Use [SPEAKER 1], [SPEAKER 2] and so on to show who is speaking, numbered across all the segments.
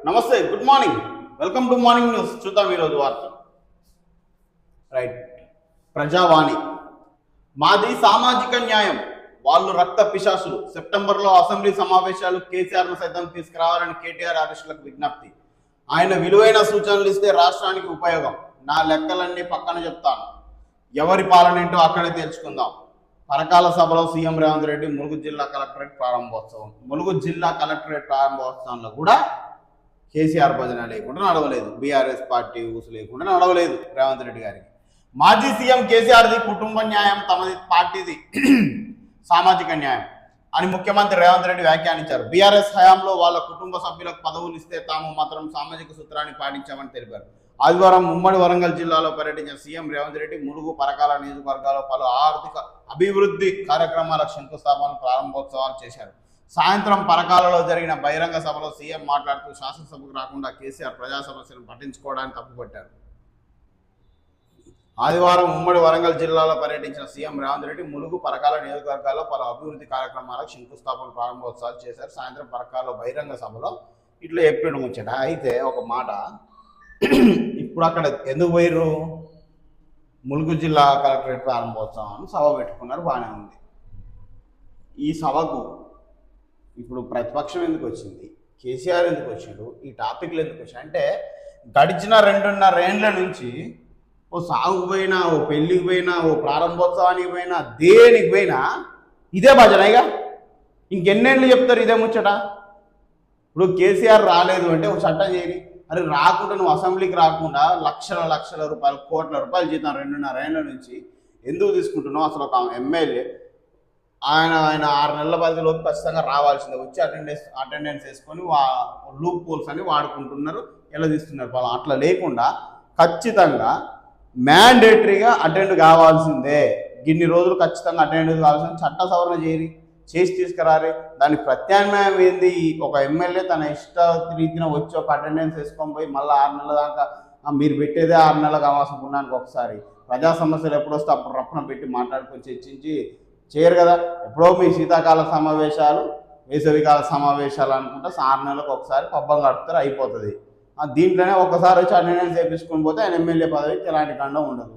[SPEAKER 1] నమస్తే, good morning, welcome to morning news. చూద్దాం ఈరోజు వార్తలు. రైట్. ప్రజావాణి. మాది సామాజిక న్యాయం, వాళ్ళు రక్త పిశాసులు. సెప్టెంబర్లో అసెంబ్లీ సమావేశాలు, కేసీఆర్ను సైతం తీసుకురావాలని కేటీఆర్ అరెస్టులకు విజ్ఞప్తి. ఆయన విలువైన సూచనలు ఇస్తే రాష్ట్రానికి ఉపయోగం. నా లెక్కలన్నీ పక్కన చెప్తాను, ఎవరి పాలన ఏంటో అక్కడే తెలుసుకుందాం. పరకాల సభలో సీఎం రేవంత్ రెడ్డి ములుగు జిల్లా కలెక్టరేట్ ప్రారంభోత్సవం. ములుగు జిల్లా కలెక్టరేట్ ప్రారంభోత్సవంలో కూడా కేసీఆర్ భజన లేకుండా నడవలేదు, బీఆర్ఎస్ పార్టీ ఊసు లేకుండా నడవలేదు రేవంత్ రెడ్డి గారికి. మాజీ సీఎం కేసీఆర్ది కుటుంబ న్యాయం, తమది పార్టీది సామాజిక న్యాయం అని ముఖ్యమంత్రి రేవంత్ రెడ్డి వ్యాఖ్యానించారు. బీఆర్ఎస్ హయాంలో వాళ్ళ కుటుంబ సభ్యులకు పదవులు ఇస్తే తాము మాత్రం సామాజిక సూత్రాన్ని పాటించామని తెలిపారు. ఆదివారం ఉమ్మడి వరంగల్ జిల్లాలో పర్యటించిన సీఎం రేవంత్ రెడ్డి ములుగు, పరకాల నియోజకవర్గాల్లో పలు ఆర్థిక అభివృద్ధి కార్యక్రమాలకు శంకుస్థాపన, ప్రారంభోత్సవాలు చేశారు. సాయంత్రం పరకాలలో జరిగిన బహిరంగ సభలో సీఎం మాట్లాడుతూ శాసనసభకు రాకుండా కేసీఆర్ ప్రజా సమస్యలను పట్టించుకోవడానికి తప్పుపట్టారు. ఆదివారం ఉమ్మడి వరంగల్ జిల్లాలో పర్యటించిన సీఎం రేవంత్ రెడ్డి ములుగు, పరకాల నియోజకవర్గాల్లో పలు అభివృద్ధి కార్యక్రమాలకు శంకుస్థాపన, ప్రారంభోత్సవాలు చేశారు. సాయంత్రం పరకాలలో బహిరంగ సభలో ఇట్లా చెప్పాడు ముచ్చట. అయితే ఒక మాట, ఇప్పుడు అక్కడ ఎందుకు పోయిర్రు? ములుగు జిల్లా కలెక్టరేట్ ప్రారంభోత్సవం సభ పెట్టుకున్నారు, బాగానే ఉంది. ఈ సభకు ఇప్పుడు ప్రతిపక్షం ఎందుకు వచ్చింది, కేసీఆర్ ఎందుకు వచ్చాడు, ఈ టాపిక్లు ఎందుకు వచ్చాయి అంటే, గడిచిన 2.5 ఏండ్ల నుంచి ఓ సాగుకు పోయినా, ఓ పెళ్ళికి పోయినా, ఓ ప్రారంభోత్సవానికి పోయినా, దేనికి పోయినా ఇదే భజనగా. ఇంకెన్నేళ్ళు చెప్తారు ఇదే ముచ్చట? ఇప్పుడు కేసీఆర్ రాలేదు అంటే ఒక చట్టం చేయని, అరే రాకుండా నువ్వు అసెంబ్లీకి రాకుండా లక్షల రూపాయలు, కోట్ల రూపాయలు జీతం 2.5 ఏండ్ల నుంచి ఎందుకు తీసుకుంటున్నావు? అసలు ఒక ఎమ్మెల్యే ఆయన 6 నెలల పరిధిలోకి ఖచ్చితంగా రావాల్సిందే, వచ్చి అటెండెన్స్ వేసుకొని లూప్ పోల్స్ అని వాడుకుంటున్నారు, ఎలా తీస్తున్నారు వాళ్ళు. అట్లా లేకుండా ఖచ్చితంగా మ్యాండేటరీగా అటెండ్ కావాల్సిందే. ఇన్ని రోజులు ఖచ్చితంగా అటెండ్ కావాల్సిందే. చట్ట సవరణ చేసి తీసుకురాలి. దానికి ప్రత్యామ్నాయం ఏంది? ఒక ఎమ్మెల్యే తన ఇష్ట రీతిన వచ్చి ఒక అటెండెన్స్ వేసుకొని పోయి మళ్ళీ 6 నెలల దాకా మీరు పెట్టేదే 6 నెలలకు అవకాశం పుణ్యానికి ఒకసారి ప్రజా సమస్యలు ఎప్పుడు వస్తే అప్పుడు రప్పన పెట్టి మాట్లాడుకొని చర్చించి చేయరు కదా. ఎప్పుడో మీ శీతాకాల సమావేశాలు, వేసవికాల సమావేశాలు అనుకుంటే 6 నెలలకు ఒకసారి పబ్బం కడుపుతారు, అయిపోతుంది. దీంట్లోనే ఒకసారి వచ్చి అటెండెన్స్ వేపించుకొని పోతే ఆయన ఎమ్మెల్యే పదవికి ఎలాంటి ఖండం ఉండదు.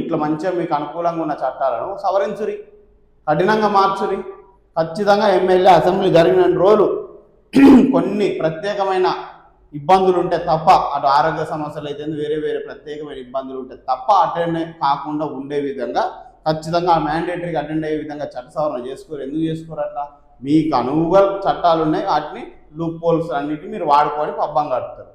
[SPEAKER 1] ఇట్లా మంచిగా మీకు అనుకూలంగా ఉన్న చట్టాలను సవరించురి, కఠినంగా మార్చురి. ఖచ్చితంగా ఎమ్మెల్యే అసెంబ్లీ జరిగిన రోజులు కొన్ని ప్రత్యేకమైన ఇబ్బందులు ఉంటే తప్ప, అటు ఆరోగ్య సమస్యలు అయితే వేరే ప్రత్యేకమైన ఇబ్బందులు ఉంటే తప్ప అటెండ్ కాకుండా ఉండే విధంగా ఖచ్చితంగా మ్యాండేటరీగా అటెండ్ అయ్యే విధంగా చట్ట సవరణ చేసుకోరు. ఎందుకు చేసుకోరు అట్లా? మీకు అనువుగా చట్టాలు ఉన్నాయి, వాటిని లూప్ పోల్స్ అన్నిటిని మీరు వాడుకొని పబ్బం కడుతారు.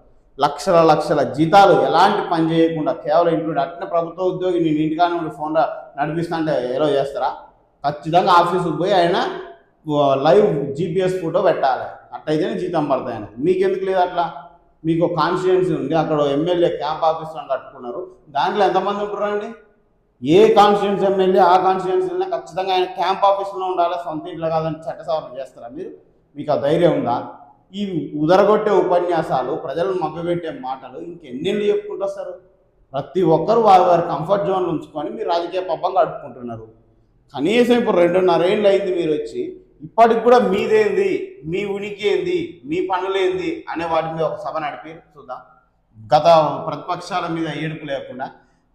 [SPEAKER 1] లక్షల జీతాలు ఎలాంటి పని చేయకుండా కేవలం ఇంట్లో అట్నే ప్రభుత్వ ఉద్యోగి నేను ఇంటికానే ఉండి ఫోన్లో నడిపిస్తా అంటే ఎలా చేస్తారా? ఖచ్చితంగా ఆఫీసుకు పోయి ఆయన లైవ్ GPS ఫోటో పెట్టాలి, అట్లయితేనే జీతం పడతాయి ఆయన. మీకెందుకు లేదు అట్లా? మీకు కాన్స్టిట్యుయెన్సీ ఉంది, అక్కడ ఎమ్మెల్యే క్యాంప్ ఆఫీసులో కట్టుకున్నారు, దాంట్లో ఎంతమంది ఉంటున్నారండి? ఏ కాన్స్టిట్యుయెన్సీ ఎమ్మెల్యే ఆ కాన్స్టిట్యుయెన్సీలో ఖచ్చితంగా ఆయన క్యాంప్ ఆఫీస్లో ఉండాలి, సొంత ఇంట్లో కాదని చట్ట సవరణ చేస్తారా మీరు? మీకు ఆ ధైర్యం ఉందా? ఈ ఉదరగొట్టే ఉపన్యాసాలు, ప్రజలను మభ్యపెట్టే మాటలు ఇంకెన్నేళ్ళు చెప్పుకుంటూ వస్తారు? ప్రతి ఒక్కరు వారి కంఫర్ట్ జోన్లు ఉంచుకొని మీరు రాజకీయ పబ్బం గడుపుకుంటున్నారు. కనీసం ఇప్పుడు 2.5 ఏళ్ళు అయింది మీరు వచ్చి, ఇప్పటికి కూడా మీదేంది, మీ ఉనికి ఏంది, మీ పనులేంది అనే వాటి మీద ఒక సభ నడిపి చూద్దాం. గత ప్రతిపక్షాల మీద ఏడుపు లేకుండా,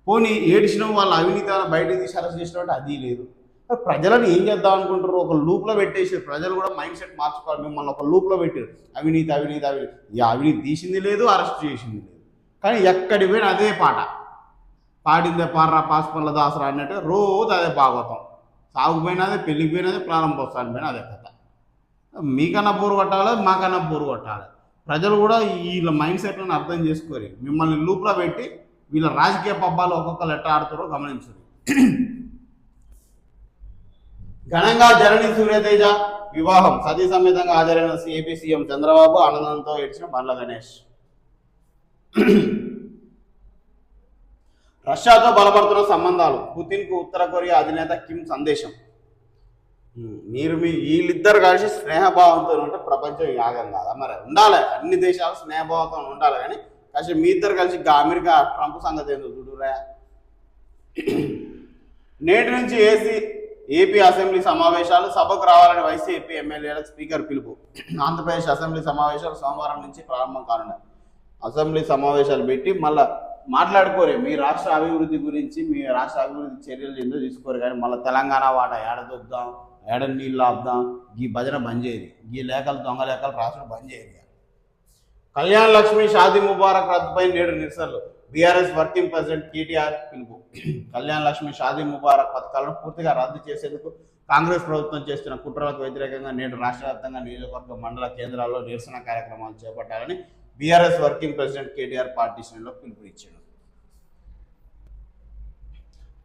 [SPEAKER 1] పోనీ ఏడిచిన వాళ్ళ అవినీతి బయటకు తీసి అరెస్ట్ చేసినట్టు అది లేదు. ప్రజలను ఏం చేద్దాం అనుకుంటారు? ఒక లూప్లో పెట్టేసి ప్రజలు కూడా మైండ్ సెట్ మార్చుకోవాలి. మిమ్మల్ని ఒక లూప్లో పెట్టారు, అవినీతి. ఈ అవినీతి తీసింది లేదు, అరెస్ట్ చేసింది లేదు, కానీ ఎక్కడికి పోయినా అదే పాట. పాడిందే పార్రా పాస్పల్ల దాసరా అన్నట్టు రోజు అదే భాగవతం. సాగుపోయినా అదే, పెళ్ళికి పోయినా అదే, ప్రారంభోత్సవానికి పోయినా అదే కథ. మీకన్నా బోరు కొట్టాలి, మాకన్నా బోరు కొట్టాలి. ప్రజలు కూడా వీళ్ళ మైండ్ సెట్లను అర్థం చేసుకోరు. మిమ్మల్ని లూప్లో పెట్టి వీళ్ళ రాజకీయ పబ్బాలు ఒక్కొక్కరు ఎట్లా ఆడుతారో గమనించరు. ఘనంగా జనని సూర్యతేజ వివాహం సతీ సమేతంగా హాజరైన ఏపీ సీఎం చంద్రబాబు, ఆనందంతో ఏడ్చిన బండ్ల గణేష్. రష్యాతో బలపడుతున్న సంబంధాలు, పుతిన్కు ఉత్తర కొరియా అధినేత కిమ్ సందేశం. మీరు వీళ్ళిద్దరు కలిసి స్నేహభావంతో ఉంటే ప్రపంచం యాగం కాదా? మరి ఉండాలి, అన్ని దేశాలు స్నేహభావంతో ఉండాలి, కానీ కాసేపు మీ ఇద్దరు కలిసి అమెరికా ట్రంప్ సంగతి ఏందో చూడురా. నేటి నుంచి ఏపీ అసెంబ్లీ సమావేశాలు, సభకు రావాలని వైసీపీ ఎమ్మెల్యేలకు స్పీకర్ పిలుపు. ఆంధ్రప్రదేశ్ అసెంబ్లీ సమావేశాలు సోమవారం నుంచి ప్రారంభం కానున్నాయి. అసెంబ్లీ సమావేశాలు పెట్టి మళ్ళీ మాట్లాడుకోరే మీ రాష్ట్ర అభివృద్ధి గురించి, మీ రాష్ట్ర అభివృద్ధి చర్యలు ఎందుకు తీసుకోరు, కానీ మళ్ళీ తెలంగాణ వాట ఏడ దొబ్బుదాం, ఏడ నీళ్ళు ఆపుదాం, ఈ భజన బంద్ చేయరు, ఈ లేఖలు దొంగ లేఖలు రాసుడు బంద్ చేయరు. కళ్యాణ్ లక్ష్మి షాదీ ముబారక్ రద్దుపై నేడు నిరసనలు. బీఆర్ఎస్ వర్కింగ్ ప్రెసిడెంట్ కేటీఆర్ పిలుపు. కళ్యాణ్ లక్ష్మి షాదీ ముబారక్ పథకాలను పూర్తిగా రద్దు చేసేందుకు కాంగ్రెస్ ప్రభుత్వం చేస్తున్న కుట్రలకు వ్యతిరేకంగా నేడు రాష్ట్ర వ్యాప్తంగా నియోజకవర్గ మండల కేంద్రాల్లో నిరసన కార్యక్రమాలు చేపట్టాలని బీఆర్ఎస్ వర్కింగ్ ప్రెసిడెంట్ కేటీఆర్ పార్టీ శ్రేణుల్లో పిలుపునిచ్చాడు.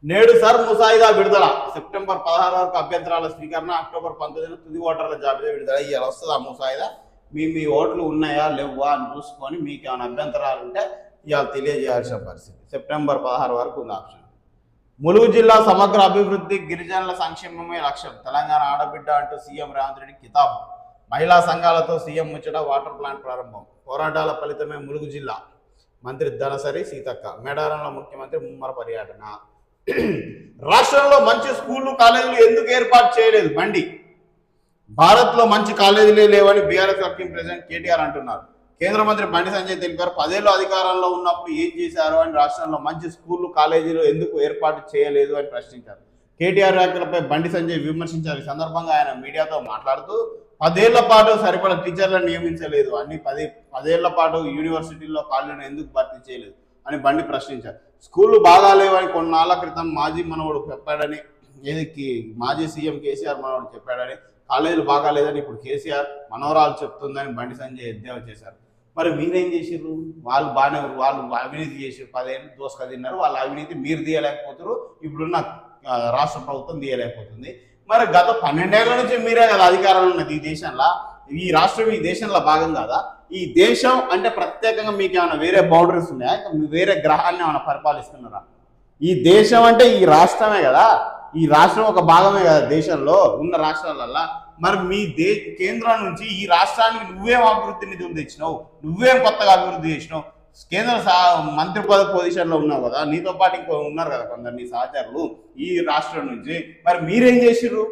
[SPEAKER 1] నేడు సర్ ముసాయిదా విడుదల. సెప్టెంబర్ 16 వరకు అభ్యంతరాల స్వీకరణ, అక్టోబర్ 19 తుది ఓటర్ల జాబితా విడుదల. ఇవాళ వస్తుంది ఆ ముసాయిదా. మీ ఓట్లు ఉన్నాయా లేవా అని చూసుకొని మీకు ఏమైనా అభ్యంతరాలు ఉంటే ఇవాళ తెలియజేయాల్సిన పరిస్థితి. సెప్టెంబర్ 16 వరకు ఉంది ఆప్షన్. ములుగు జిల్లా సమగ్ర అభివృద్ధి, గిరిజనుల సంక్షేమమే లక్ష్యం. తెలంగాణ ఆడబిడ్డ అంటూ సీఎం రేవంత్ రెడ్డి కితాబు. మహిళా సంఘాలతో సీఎం ముచ్చట, వాటర్ ప్లాంట్ ప్రారంభం. పోరాటాల ఫలితమే ములుగు జిల్లా. మంత్రి ధనసరి సీతక్క. మేడారంలో ముఖ్యమంత్రి ముమ్మర పర్యటన. రాష్ట్రంలో మంచి స్కూళ్లు కాలేజీలు ఎందుకు ఏర్పాటు చేయలేదు బండి. భారత్లో మంచి కాలేజీలే లేవని బీఆర్ఎస్ వర్కింగ్ ప్రెసిడెంట్ కేటీఆర్ అంటున్నారు. కేంద్ర మంత్రి బండి సంజయ్ తెలిపారు. 10 ఏళ్ళు అధికారంలో ఉన్నప్పుడు ఏం చేశారు అని, రాష్ట్రంలో మంచి స్కూళ్లు కాలేజీలు ఎందుకు ఏర్పాటు చేయలేదు అని ప్రశ్నించారు. కేటీఆర్ వ్యాఖ్యలపై బండి సంజయ్ విమర్శించారు. ఈ సందర్భంగా ఆయన మీడియాతో మాట్లాడుతూ 10 ఏళ్ల పాటు సరిపడా టీచర్లను నియమించలేదు, అన్ని 10 ఏళ్ల పాటు యూనివర్సిటీల్లో ఖాళీలను ఎందుకు భర్తీ చేయలేదు అని బండి ప్రశ్నించారు. స్కూళ్లు బాగాలేవని కొన్నాళ్ల క్రితం మాజీ మనవడు చెప్పాడని, మాజీ సీఎం కేసీఆర్ మనవడు చెప్పాడని, కాలేజీలు బాగాలేదని ఇప్పుడు కేసీఆర్ మనవరాలు చెప్తుందని బండి సంజయ్ ఎద్దేవా చేశారు. మరి మీరేం చేసిర్రు? వాళ్ళు బాగానే, వాళ్ళు అవినీతి చేసి 10 ఏళ్ళు దోసుక తిన్నారు. వాళ్ళ అవినీతి మీరు తీయలేకపోతారు, ఇప్పుడున్న రాష్ట్ర ప్రభుత్వం తీయలేకపోతుంది. మరి గత 12 ఏళ్ల నుంచి మీరే కదా అధికారంలో ఉన్నది ఈ దేశంలో. ఈ రాష్ట్రం ఈ దేశంలో భాగం కాదా? ఈ దేశం అంటే ప్రత్యేకంగా మీకు ఏమైనా వేరే బౌండరీస్ ఉన్నాయా? వేరే గ్రహాన్ని ఏమైనా పరిపాలిస్తున్నారా? ఈ దేశం అంటే ఈ రాష్ట్రమే కదా, ఈ రాష్ట్రం ఒక భాగమే కదా దేశంలో ఉన్న రాష్ట్రాలల్లో. మరి మీ కేంద్రం నుంచి ఈ రాష్ట్రానికి నువ్వేం అభివృద్ధి నిధులు తెచ్చినావు, నువ్వేం కొత్తగా అభివృద్ధి చేసినావు? కేంద్ర మంత్రి పదవి పొజిషన్లో ఉన్నావు కదా, నీతో పాటు ఇంకో ఉన్నారు కదా కొందరు నీ సహచరులు ఈ రాష్ట్రం నుంచి. మరి మీరేం చేసిర్రు?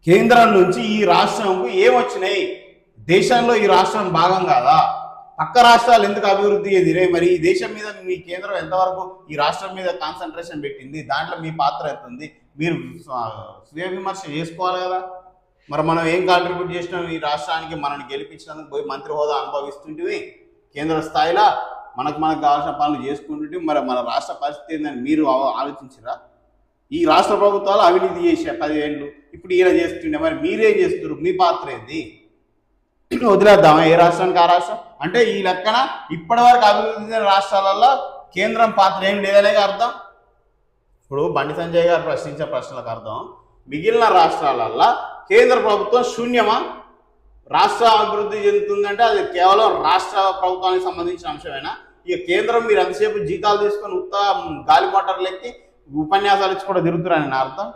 [SPEAKER 1] కేంద్రం నుంచి ఈ రాష్ట్రంకు ఏమొచ్చినాయి? దేశంలో ఈ రాష్ట్రం భాగం కాదా? పక్క రాష్ట్రాలు ఎందుకు అభివృద్ధి ఎదిరే? మరి ఈ దేశం మీద మీ కేంద్రం ఎంతవరకు ఈ రాష్ట్రం మీద కాన్సన్ట్రేషన్ పెట్టింది? దాంట్లో మీ పాత్ర ఎంత ఉంది? మీరు స్వీయ విమర్శ చేసుకోవాలి కదా. మరి మనం ఏం కాంట్రిబ్యూట్ చేసినాం ఈ రాష్ట్రానికి? మనల్ని గెలిపించినందుకు పోయి మంత్రి హోదా అనుభవిస్తుంటివి కేంద్ర స్థాయిలో, మనకు కావాల్సిన పనులు చేసుకుంటుంటే మరి మన రాష్ట్ర పరిస్థితి ఏందని మీరు ఆలోచించరా? ఈ రాష్ట్ర ప్రభుత్వాలు అవినీతి చేసే 10 ఏళ్ళు, ఇప్పుడు ఈయన చేస్తుండే. మరి మీరేం చేస్తున్నారు? మీ పాత్ర ఏంది? వదిలేద్దామా ఏ రాష్ట్రానికి ఆ రాష్ట్రం? అంటే ఈ లెక్కన ఇప్పటి వరకు అభివృద్ధి చెందిన రాష్ట్రాలలో కేంద్రం పాత్ర ఏం లేదనే అర్థం. ఇప్పుడు బండి సంజయ్ గారు ప్రశ్నించే ప్రశ్నలకు అర్థం, మిగిలిన రాష్ట్రాలల్లో కేంద్ర ప్రభుత్వం శూన్యమా? రాష్ట్ర అభివృద్ధి చెందుతుందంటే అది కేవలం రాష్ట్ర ప్రభుత్వానికి సంబంధించిన అంశమేనా? ఇక కేంద్రం మీరు ఎంతసేపు జీతాలు తీసుకొని గాలి మోటార్లు ఎక్కి ఉపన్యాసాలు ఇచ్చి కూడా తిరుగుతున్నారని నా అర్థం.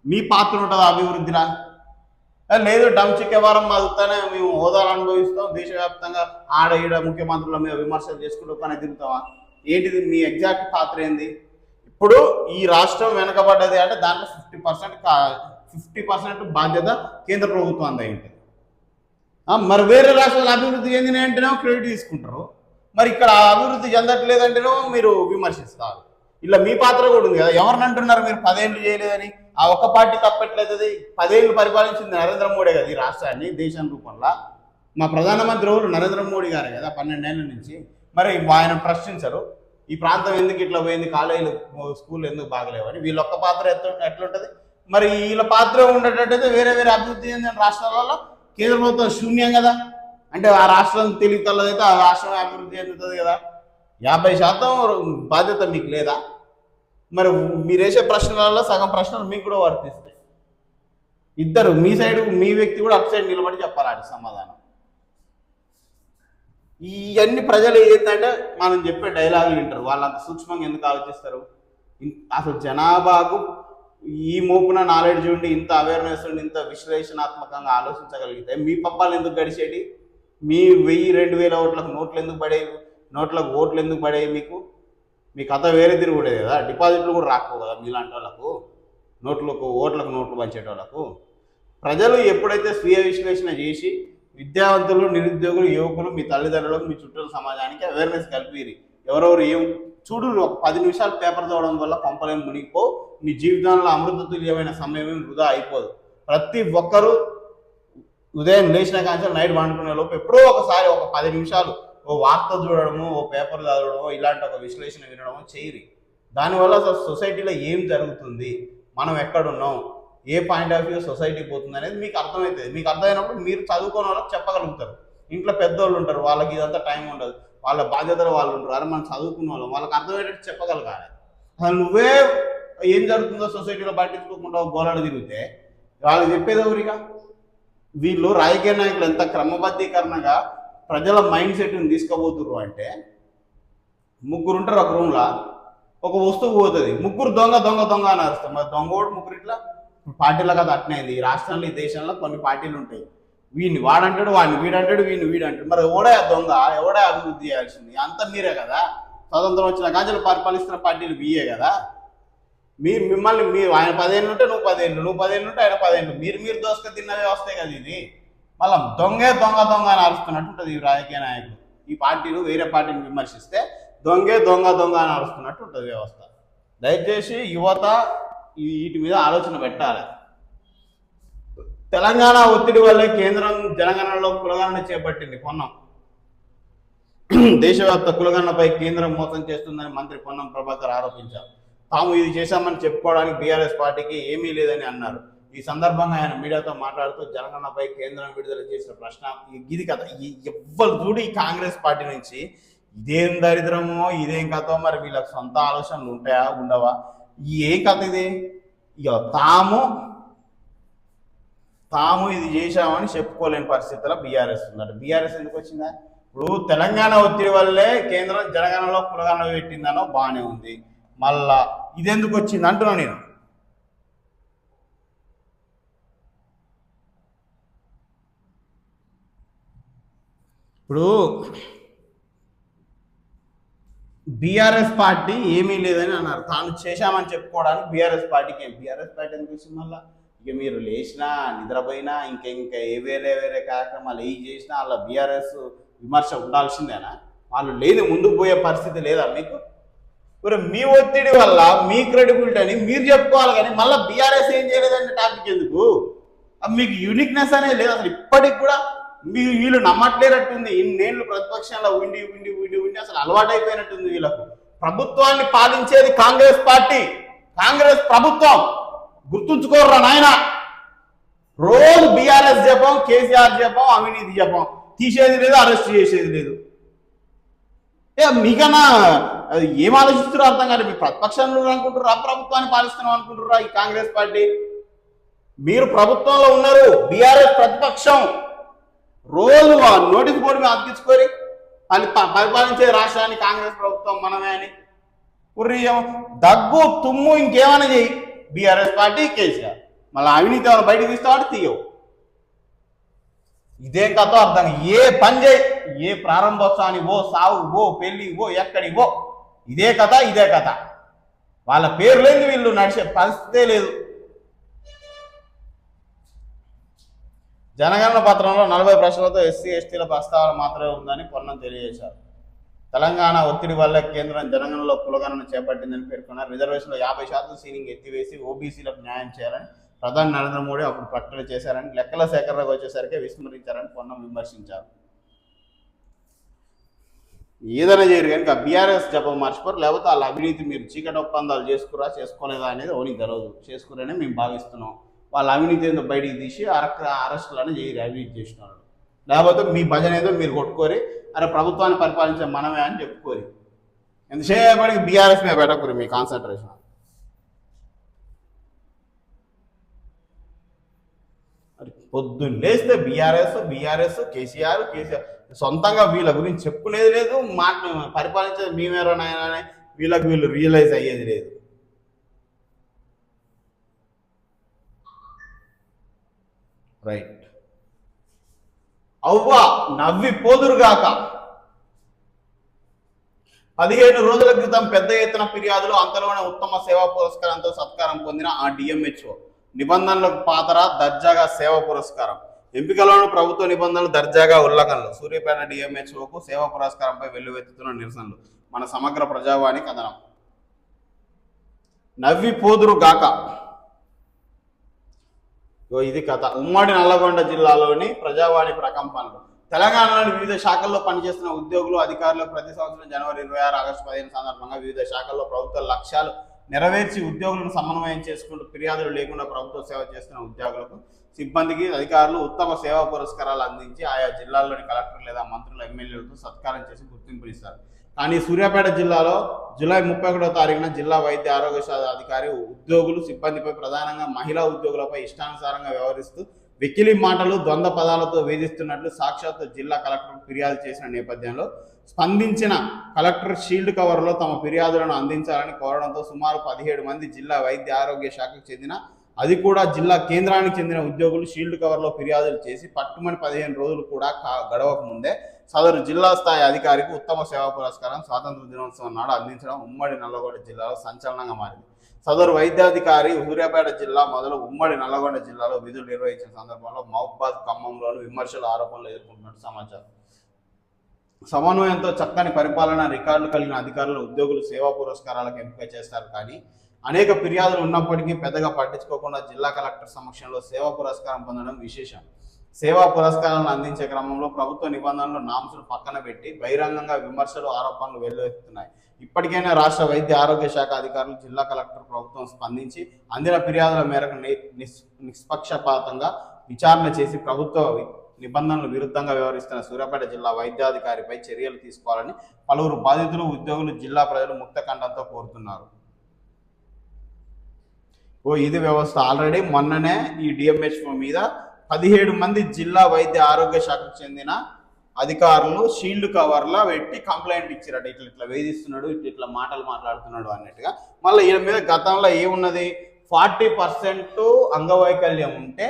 [SPEAKER 1] మీ పాత్ర ఉంటుందా అభివృద్ధిలా? లేదు, డంచిక్ వ్యవహారం మాదుతానే మేము హోదాలు అనుభవిస్తాం, దేశవ్యాప్తంగా ఆడ ఈడ ముఖ్యమంత్రుల మీద విమర్శలు చేసుకుంటూ కానీ తిరుగుతావా? ఏంటిది మీ ఎగ్జాక్ట్ పాత్ర ఏంది? ఇప్పుడు ఈ రాష్ట్రం వెనకబడ్డది అంటే దాంట్లో 50% బాధ్యత కేంద్ర ప్రభుత్వం అంది ఉంటుంది. మరి వేరే రాష్ట్రాల అభివృద్ధి చెందినంటేనేమో క్రెడిట్ తీసుకుంటారు, మరి ఇక్కడ అభివృద్ధి చెందట్లేదంటేనేమో మీరు విమర్శిస్తారు. ఇలా మీ పాత్ర కూడా ఉంది కదా. ఎవరిని అంటున్నారు మీరు 10 ఏళ్ళు చేయలేదని? ఆ ఒక్క పార్టీ తప్పట్లేదు. 10 ఏళ్ళు పరిపాలించింది నరేంద్ర మోడీ కదా ఈ రాష్ట్రాన్ని దేశం రూపంలో. మా ప్రధానమంత్రి ఎవరు? నరేంద్ర మోడీ గారే కదా 12 ఏళ్ళ నుంచి. మరి ఆయన ప్రశ్నించరు ఈ ప్రాంతం ఎందుకు ఇట్లా పోయింది, కాలేజీలు స్కూళ్ళు ఎందుకు బాగలేవని? వీళ్ళ ఒక్క పాత్ర ఎట్లుంటుంది? మరి వీళ్ళ పాత్ర ఉండేటట్టయితే వేరే అభివృద్ధి చెందిన రాష్ట్రాలలో కేంద్ర ప్రభుత్వం శూన్యం కదా. అంటే ఆ రాష్ట్రం తెలివితల్లదైతే ఆ రాష్ట్రం అభివృద్ధి చెందుతుంది కదా. 50% బాధ్యత మీకు లేదా? మరి మీరు వేసే ప్రశ్నలలో సగం ప్రశ్నలు మీకు కూడా వర్తిస్తాయి. ఇద్దరు మీ సైడ్, మీ వ్యక్తి కూడా అటు సైడ్ నిలబడి చెప్పాలి అది సమాధానం. ఇవన్నీ ప్రజలు ఏంటంటే మనం చెప్పే డైలాగులు వింటారు, వాళ్ళు అంత సూక్ష్మంగా ఎందుకు ఆలోచిస్తారు? అసలు జనాభాకు ఈ మోపున నాలెడ్జ్ ఉండి, ఇంత అవేర్నెస్ ఉండి, ఇంత విశ్లేషణాత్మకంగా ఆలోచించగలిగితే మీ పప్పాలు ఎందుకు గడిచేటి? మీ 1000-2000 ఓట్లకు నోట్లు ఎందుకు పడేవి? నోట్లకు ఓట్లు ఎందుకు పడేవి? మీ కథ వేరే తిరుగుడేది కదా. డిపాజిట్లు కూడా రాకపోవు కదా మీలాంటి వాళ్ళకు, ఓట్లకు నోట్లు పంచేటోళ్ళకు. ప్రజలు ఎప్పుడైతే స్వీయ విశ్లేషణ చేసి విద్యావంతులు, నిరుద్యోగులు, యువకులు, మీ తల్లిదండ్రులకు, మీ చుట్టూ సమాజానికి అవేర్నెస్ కలిపిరి. ఎవరెవరు ఏం చూడు, ఒక 10 నిమిషాలు పేపర్ చదవడం వల్ల పంపలేం మునిగిపో, నీ జీవితంలో అమృత తుల్యమైన సమయం వృధా అయిపోదు. ప్రతి ఒక్కరూ ఉదయం లేచిన కాంచె నైట్ వండుకునే లోపు ఎప్పుడో ఒకసారి ఒక 10 నిమిషాలు ఓ వార్త చూడడము, ఓ పేపర్ చదవడము, ఇలాంటి ఒక విశ్లేషణ వినడము చేయరి. దానివల్ల అసలు సొసైటీలో ఏం జరుగుతుంది, మనం ఎక్కడున్నాం, ఏ పాయింట్ ఆఫ్ వ్యూ సొసైటీ పోతుంది అనేది మీకు అర్థమవుతుంది. మీకు అర్థమైనప్పుడు మీరు చదువుకోని వాళ్ళకి చెప్పగలుగుతారు. ఇంట్లో పెద్దోళ్ళు ఉంటారు, వాళ్ళకి ఇదంతా టైం ఉండదు, వాళ్ళ బాధ్యతలు వాళ్ళు ఉంటారు. అరే మనం చదువుకున్న వాళ్ళం, వాళ్ళకి అర్థమయ్యేటట్టు చెప్పగలగాలి. అసలు నువ్వే ఏం జరుగుతుందో సొసైటీలో పట్టించుకోకుండా గోలాడు తిరిగితే వాళ్ళకి చెప్పేది ఎవరిగా? వీళ్ళు రాజకీయ నాయకులు ఎంత క్రమబద్ధీకరణగా ప్రజల మైండ్ సెట్ని తీసుకుపోతుర్రు అంటే, ముగ్గురు ఉంటారు ఒక రూమ్లో, ఒక వస్తువు పోతుంది, ముగ్గురు దొంగ దొంగ దొంగ అని అరుస్తాం. మరి దొంగ కూడా ముగ్గురు ఇట్లా పార్టీలో కదా అట్నేది. ఈ రాష్ట్రంలో, ఈ దేశంలో కొన్ని పార్టీలు ఉంటాయి. వీడిని వాడంటాడు, వాడిని వీడంటాడు, వీడంటాడు. మరి ఎవడే దొంగ, ఎవడే అభివృద్ధి చేయాల్సింది? అంతా మీరే కదా. స్వతంత్రం వచ్చిన కాంచెలు పరిపాలిస్తున్న పార్టీలు మీయే కదా. మిమ్మల్ని మీరు, ఆయన 10 ఏళ్ళు ఉంటే నువ్వు 10 ఏళ్ళు, నువ్వు 10 ఏళ్ళు ఉంటే ఆయన 10 ఏళ్ళు, మీరు దోసుక తిన్నవే వస్తాయి కదా. ఇది మళ్ళీ దొంగే దొంగ దొంగ అని అరుస్తున్నట్టు ఉంటుంది ఈ రాజకీయ నాయకులు. ఈ పార్టీలు వేరే పార్టీని విమర్శిస్తే దొంగే దొంగ దొంగ అని అరుస్తున్నట్టు ఉంటుంది వ్యవస్థ. దయచేసి యువత వీటి మీద ఆలోచన పెట్టాలి. తెలంగాణ ఒత్తిడి వల్లే కేంద్రం జనగణనలో కులగణన చేపట్టింది. పొన్నం దేశవ్యాప్త కులగణనపై కేంద్రం మోసం చేస్తుందని మంత్రి పొన్నం ప్రభాకర్ ఆరోపించారు. తాము ఇది చేశామని చెప్పుకోవడానికి బీఆర్ఎస్ పార్టీకి ఏమీ లేదని అన్నారు. ఈ సందర్భంగా ఆయన మీడియాతో మాట్లాడుతూ జనగణనపై కేంద్రం విడుదల చేసిన ప్రశ్న ఇది కథ. ఎవ్వరు చూడు ఈ కాంగ్రెస్ పార్టీ నుంచి ఇదేం దరిద్రమో, ఇదేం కథో, మరి వీళ్ళకి సొంత ఆలోచనలు ఉంటాయా ఉండవా? ఏం కథ ఇది? ఇక తాము ఇది చేశామని చెప్పుకోలేని పరిస్థితుల్లో బీఆర్ఎస్ ఉందట. బీఆర్ఎస్ ఎందుకు వచ్చిందా? ఇప్పుడు తెలంగాణ ఒత్తిడి వల్లే కేంద్రం జనగణనలో కులగణన పెట్టిందనో బాగానే ఉంది, మళ్ళా ఇదెందుకు వచ్చింది అంటున్నా నేను. ఇప్పుడు బీఆర్ఎస్ పార్టీ ఏమీ లేదని అన్నారు. తాను చేశామని చెప్పుకోవడానికి బీఆర్ఎస్ పార్టీకి బీఆర్ఎస్ పార్టీ ఎందుకు వచ్చింది? మళ్ళా ఇక మీరు లేచినా, నిద్రపోయినా, ఇంకా వేరే కార్యక్రమాలు ఏం చేసినా అలా బీఆర్ఎస్ విమర్శ ఉండాల్సిందేనా? వాళ్ళు లేదు, ముందుకు పోయే పరిస్థితి లేదా మీకు? మరి మీ ఒత్తిడి వల్ల మీ క్రెడిబిలిటీ అని మీరు చెప్పుకోవాలి, కానీ మళ్ళీ బీఆర్ఎస్ ఏం చేయలేదంటే టాపిక్ ఎందుకు? మీకు యూనిక్నెస్ అనేది లేదు అసలు. ఇప్పటికి కూడా వీళ్ళు నమ్మట్లేనట్టుంది. ఇన్నేళ్ళు ప్రతిపక్షంలో ఉండి అసలు అలవాటైపోయినట్టుంది వీళ్ళకు. ప్రభుత్వాన్ని పాలించేది కాంగ్రెస్ పార్టీ, కాంగ్రెస్ ప్రభుత్వం. గుర్తుంచుకోర్రా నాయన. రోజు బీఆర్ఎస్ జపం, కేసీఆర్ జపం, అవినీతి జపం. తీసేది లేదు, అరెస్ట్ చేసేది లేదు. మీకన్నా ఏం ఆలోచిస్తున్నారో అర్థం కాదు. మీ ప్రతిపక్షంలో అనుకుంటుర్రా, ప్రభుత్వాన్ని పాలిస్తున్నాం అనుకుంటుర్రా ఈ కాంగ్రెస్ పార్టీ? మీరు ప్రభుత్వంలో ఉన్నారు, బీఆర్ఎస్ ప్రతిపక్షం. రోజు నోటీస్ బోర్డు మీద అతికించుకొని పరిపాలించే రాష్ట్రాన్ని కాంగ్రెస్ ప్రభుత్వం మనమే అని ఉర్రియం. దగ్గు తుమ్ము ఇంకేమైనా చెయ్యి, బీఆర్ఎస్ పార్టీ, కేసీఆర్. మళ్ళీ అవినీతి ఏమైనా బయటకు తీస్తావాడు తీయవు. ఇదేం కథో అర్థం. ఏ పని చేయి, ఏ ప్రారంభోత్సవానికి పో, సావు పో, పెళ్లికి పో, ఎక్కడికి పో, ఇదే కథ. వాళ్ళ పేరు లేని వీళ్ళు నడిచే పరిస్థితే లేదు. జనగణన పత్రంలో 40 ప్రశ్నలతో ఎస్సీ ఎస్టీల ప్రస్తావన మాత్రమే ఉందని పొన్నం తెలియజేశారు. తెలంగాణ ఒత్తిడి వల్ల కేంద్రం జనగణనలో కులగణన చేపట్టిందని పేర్కొన్నారు. రిజర్వేషన్లో 50% సీలింగ్ ఎత్తివేసి ఓబీసీలకు న్యాయం చేయాలని ప్రధాని నరేంద్ర మోడీ అప్పుడు ప్రకటన చేశారని, లెక్కల సేకరణకు వచ్చేసరికి విస్మరించారని పొన్నం విమర్శించారు. ఏదైనా చేయరు కనుక బీఆర్ఎస్ జపం మర్చిపోరు, లేకపోతే వాళ్ళ అవినీతి మీరు చీకటి ఒప్పందాలు చేసుకోలేదా అనేది ఓనికి తెలవదు. చేసుకురనే మేము భావిస్తున్నాం. వాళ్ళ అవినీతి ఏదో బయటికి తీసి అరెస్టులను చేయరు అవినీతి చేసిన వాళ్ళు. లేకపోతే మీ భజన ఏదో మీరు కొట్టుకోరి, అరే ప్రభుత్వాన్ని పరిపాలించే మనమే అని చెప్పుకోరి. ఎంతసేపటికి బీఆర్ఎస్ మీద పెట్టకూరి మీ కాన్సన్ట్రేషన్. పొద్దున్న లేస్తే బీఆర్ఎస్ కేసీఆర్ సొంతంగా వీళ్ళ గురించి చెప్పుకునేది లేదు, పరిపాలించేది మేమేరోనాయన వీళ్ళు రియలైజ్ అయ్యేది లేదు. రైట్. అవ్వ నవ్వి పోదురుగాక. 15 రోజుల క్రితం పెద్ద ఎత్తున ఫిర్యాదులు, అంతలోనే ఉత్తమ సేవా పురస్కారంతో సత్కారం పొందిన ఆ డిఎంహెచ్ఓ నిబంధనలకు పాతర దర్జాగా సేవ పురస్కారం. ఎంపికలోని ప్రభుత్వ నిబంధనలు దర్జాగా ఉల్లంఘనలు. సూర్యాపేట డిఎంహెచ్ఓకు సేవా పురస్కారంపై వెల్లువెత్తుతున్న నిరసనలు. మన సమగ్ర ప్రజావాణి కథనం. నవ్వి పోదురు గాక, ఇది కథ. ఉమ్మడి నల్లగొండ జిల్లాలోని ప్రజావాణి ప్రకంపనలు. తెలంగాణలోని వివిధ శాఖల్లో పనిచేస్తున్న ఉద్యోగులు, అధికారులు ప్రతి సంవత్సరం జనవరి 26, ఆగస్టు 15 సందర్భంగా వివిధ శాఖల్లో ప్రభుత్వ లక్ష్యాలు నెరవేర్చి ఉద్యోగులను సమన్వయం చేసుకుంటూ ఫిర్యాదులు లేకుండా ప్రభుత్వ సేవ చేస్తున్న ఉద్యోగులకు, సిబ్బందికి, అధికారులు ఉత్తమ సేవా పురస్కారాలు అందించి ఆయా జిల్లాల్లోని కలెక్టర్ లేదా మంత్రుల ఎమ్మెల్యేలతో సత్కారం చేసి గుర్తింపునిస్తారు. కానీ సూర్యాపేట జిల్లాలో జూలై 31వ తారీఖున జిల్లా వైద్య ఆరోగ్య శాఖ అధికారి ఉద్యోగులు, సిబ్బందిపై ప్రధానంగా మహిళా ఉద్యోగులపై ఇష్టానుసారంగా వ్యవహరిస్తూ వెకిలి మాటలు, ద్వంద్వ పదాలతో వేధిస్తున్నట్లు సాక్షాత్తు జిల్లా కలెక్టర్ ఫిర్యాదు చేసిన నేపథ్యంలో స్పందించిన కలెక్టర్ షీల్డ్ కవర్లో తమ ఫిర్యాదులను అందించాలని కోరడంతో సుమారు 17 మంది జిల్లా వైద్య ఆరోగ్య శాఖకు చెందిన, అది కూడా జిల్లా కేంద్రానికి చెందిన ఉద్యోగులు షీల్డ్ కవర్లో ఫిర్యాదులు చేసి పట్టుమని 15 రోజులు కూడా గడవక ముందే సదరు జిల్లా స్థాయి అధికారికి ఉత్తమ సేవా పురస్కారం స్వాతంత్ర దినోత్సవం నాడు అందించడం ఉమ్మడి నల్లగొండ జిల్లాలో సంచలనంగా మారింది. సదరు వైద్యాధికారి సూర్యాపేట జిల్లా మొదలు ఉమ్మడి నల్లగొండ జిల్లాలో విధులు నిర్వహించిన సందర్భంలో మహబూబాద్, ఖమ్మంలోని విమర్శలు, ఆరోపణలు ఎదుర్కొంటున్నట్టు సమాచారం. సమన్వయంతో చక్కని పరిపాలన రికార్డులు కలిగిన అధికారులు, ఉద్యోగులు సేవా పురస్కారాలకు ఎంపిక చేస్తారు. కానీ అనేక ఫిర్యాదులు ఉన్నప్పటికీ పెద్దగా పట్టించుకోకుండా జిల్లా కలెక్టర్ సమక్షంలో సేవా పురస్కారం పొందడం విశేషం. సేవా పురస్కారాలను అందించే క్రమంలో ప్రభుత్వ నిబంధనలు, నామ్స్ను పక్కన పెట్టి బహిరంగంగా విమర్శలు, ఆరోపణలు వెల్లువెత్తుతున్నాయి. ఇప్పటికైనా రాష్ట్ర వైద్య ఆరోగ్య శాఖ అధికారులు, జిల్లా కలెక్టర్, ప్రభుత్వం స్పందించి అందిన ఫిర్యాదుల మేరకు నిష్పక్షపాతంగా విచారణ చేసి ప్రభుత్వ నిబంధనలు విరుద్ధంగా వ్యవహరిస్తున్న సూర్యాపేట జిల్లా వైద్యాధికారిపై చర్యలు తీసుకోవాలని పలువురు బాధితులు, ఉద్యోగులు, జిల్లా ప్రజలు ముక్తకంఠంతో కోరుతున్నారు. ఇది వ్యవస్థ. ఆల్రెడీ మొన్ననే ఈ డిఎంహెచ్ఓ మీద 17 మంది జిల్లా వైద్య ఆరోగ్య శాఖకు చెందిన అధికారులు షీల్డ్ కవర్లా పెట్టి కంప్లైంట్ ఇచ్చారట. ఇట్లా వేధిస్తున్నాడు, ఇట్లా మాటలు మాట్లాడుతున్నాడు అన్నట్టుగా. మళ్ళీ ఈయన మీద గతంలో ఏమున్నది, 40% అంగవైకల్యం ఉంటే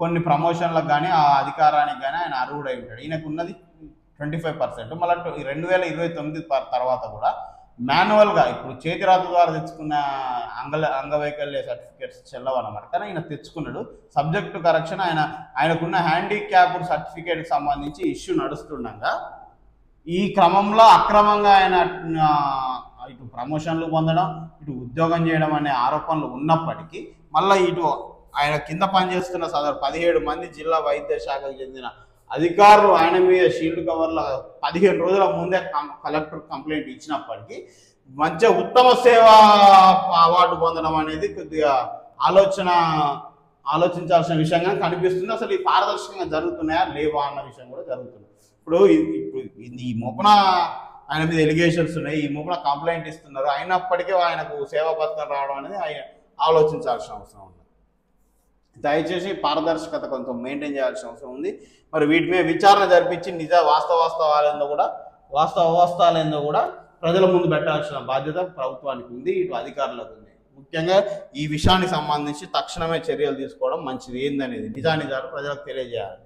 [SPEAKER 1] కొన్ని ప్రమోషన్లకు కానీ ఆ అధికారానికి కానీ ఆయన అర్హుడై ఉంటాడు. ఈయనకు ఉన్నది 25%. మళ్ళీ 2029 తర్వాత కూడా మాన్యువల్గా ఇప్పుడు చేతిరాత ద్వారా తెచ్చుకున్న అంగవైకల్య సర్టిఫికేట్స్ చెల్లవన్నమాట. కానీ ఆయన తెచ్చుకున్నాడు. సబ్జెక్టు కరెక్షన్ ఆయనకున్న హ్యాండిక్యాప్డ్ సర్టిఫికేట్కి సంబంధించి ఇష్యూ నడుస్తుండగా ఈ క్రమంలో అక్రమంగా ఆయన ఇటు ప్రమోషన్లు పొందడం, ఇటు ఉద్యోగం చేయడం అనే ఆరోపణలు ఉన్నప్పటికీ మళ్ళీ ఇటు ఆయన కింద పనిచేస్తున్న సదరు 17 మంది జిల్లా వైద్య శాఖకు చెందిన అధికారులు ఆయన మీద షీల్డ్ కవర్ల 15 రోజుల ముందే కలెక్టర్ కంప్లైంట్ ఇచ్చినప్పటికీ మంచిగా ఉత్తమ సేవా అవార్డు పొందడం అనేది కొద్దిగా ఆలోచించాల్సిన విషయంగా కనిపిస్తుంది. అసలు ఈ పారదర్శకంగా జరుగుతున్నాయా లేవా అన్న విషయం కూడా జరుగుతుంది. ఇప్పుడు ఈ మొపన ఆయన మీద ఎలిగేషన్స్ ఉన్నాయి, ఈ మొపన కంప్లైంట్ ఇస్తున్నారు, అయినప్పటికీ ఆయనకు సేవా పథకం రావడం అనేది ఆయన ఆలోచించాల్సిన అవసరం ఉంది. దయచేసి పారదర్శకత కొంచెం మెయింటైన్ చేయాల్సిన అవసరం ఉంది. మరి వీటి మీద విచారణ జరిపించి వాస్తవాలేందో కూడా ప్రజల ముందు పెట్టాల్సిన బాధ్యత ప్రభుత్వానికి ఉంది, ఇటు అధికారులకు ఉంది. ముఖ్యంగా ఈ విషయానికి సంబంధించి తక్షణమే చర్యలు తీసుకోవడం మంచిది. ఏందనేది నిజానిజాలు ప్రజలకు తెలియజేయాలి.